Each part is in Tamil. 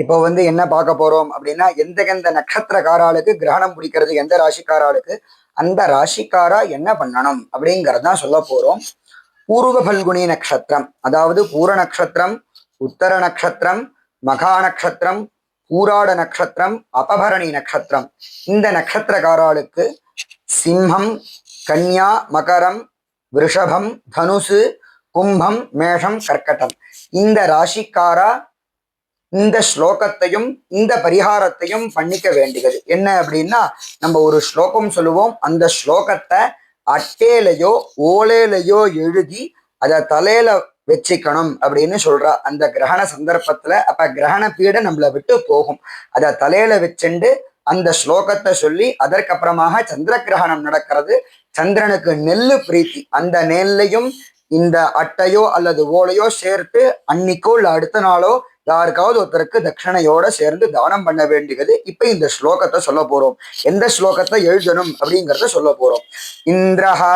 இப்போ என்ன பார்க்க போறோம் அப்படின்னா எந்த நட்சத்திரக்காராளுக்கு கிரகணம் பிடிக்கிறது, எந்த ராசிக்காராளுக்கு அந்த ராசிக்காரா என்ன பண்ணணும் அப்படிங்கறதான் சொல்ல போறோம். பூர்வ பல்குனி நட்சத்திரம், அதாவது பூர நட்சத்திரம், உத்தர நட்சத்திரம், மகா நட்சத்திரம், பூராட நட்சத்திரம், அபபரணி நட்சத்திரம், இந்த நட்சத்திரக்காராளுக்கு சிம்மம், கன்யா, மகரம், விருஷபம், தனுசு, கும்பம், மேஷம், கர்க்கடம், இந்த ராசிக்காரா இந்த ஸ்லோகத்தையும் இந்த பரிகாரத்தையும் பண்ணிக்க வேண்டியது. என்ன அப்படின்னா, நம்ம ஒரு ஸ்லோகம் சொல்லுவோம், அந்த ஸ்லோகத்தை அட்டேலையோ ஓலையிலையோ எழுதி அதை தலையில வச்சுக்கணும் அப்படின்னு சொல்றா. அந்த கிரகண சந்தர்ப்பத்துல அப்ப கிரகண பீட நம்மளை விட்டு போகும். அதை தலையில வச்சுண்டு அந்த ஸ்லோகத்தை சொல்லி அதற்கப்புறமாக சந்திர கிரகணம் நடக்கிறது. சந்திரனுக்கு நெல்லு பிரீத்தி, அந்த நெல்லையும் இந்த அட்டையோ அல்லது ஓலையோ சேர்த்து அன்னைக்கோ இல்ல அடுத்த நாளோ யாருக்காவது ஒருத்தருக்கு தட்சணையோட சேர்ந்து தானம் பண்ண வேண்டியது. இப்ப இந்த ஸ்லோகத்தை சொல்ல போறோம். எந்த ஸ்லோகத்தை எழுதணும் அப்படிங்கறத சொல்ல போறோம். இந்திரஹா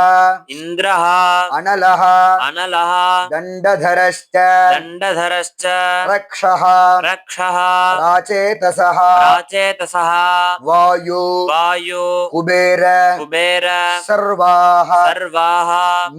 இந்திரஹா அனலஹா அனலஹா தண்டதரஸ்ச தண்டதரஸ்ச ரக்ஷஹா ரக்ஷஹா ராச்சேதசஹ ராச்சேதசஹ வாயு வாயு குபேர குபேர சர்வாஹ சர்வாஹ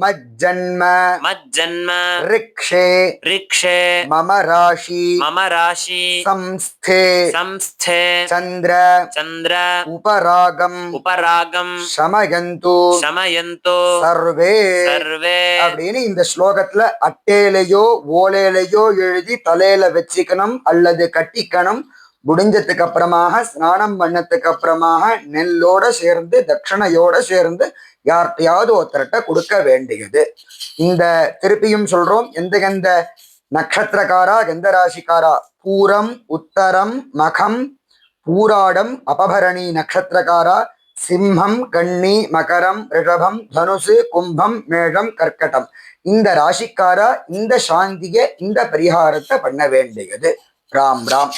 மஜ்ஜன்ம மஜ்ஜன்ம ரிக்ஷே ரிக்ஷே மம ராஷி மம ராஷி சம்ஸ்தே சம்ஸ்தே சந்திர சந்திர உபராகம் உபராகம் சமயந்து சமயந்தோ சர்வே சர்வே அப்படின்னு இந்த ஸ்லோகத்துல அட்டேலையோ ஓலையிலையோ எழுதி தலையில வச்சுக்கணும் அல்லது கட்டிக்கணும். முடிஞ்சதுக்கு அப்புறமாக ஸ்நானம் பண்ணதுக்கு அப்புறமாக நெல்லோட சேர்ந்து தட்சணையோட சேர்ந்து யார்கிட்டையாவது ஒருத்தர்கிட்ட கொடுக்க வேண்டியது. இந்த திருப்பியும் சொல்றோம், எந்த நட்சத்திரக்காரா எந்த ராசிக்காரா, பூரம், உத்தரம், மகம், பூராடம், அபபரணி நட்சத்திரக்காரா, சிம்மம், கன்னி, மகரம், ரிஷபம், தனுசு, கும்பம், மேஷம், கர்க்கடம், இந்த ராசிக்காரா இந்த சாந்திய இந்த பரிகாரத்தை பண்ண வேண்டியது. ராம் ராம்.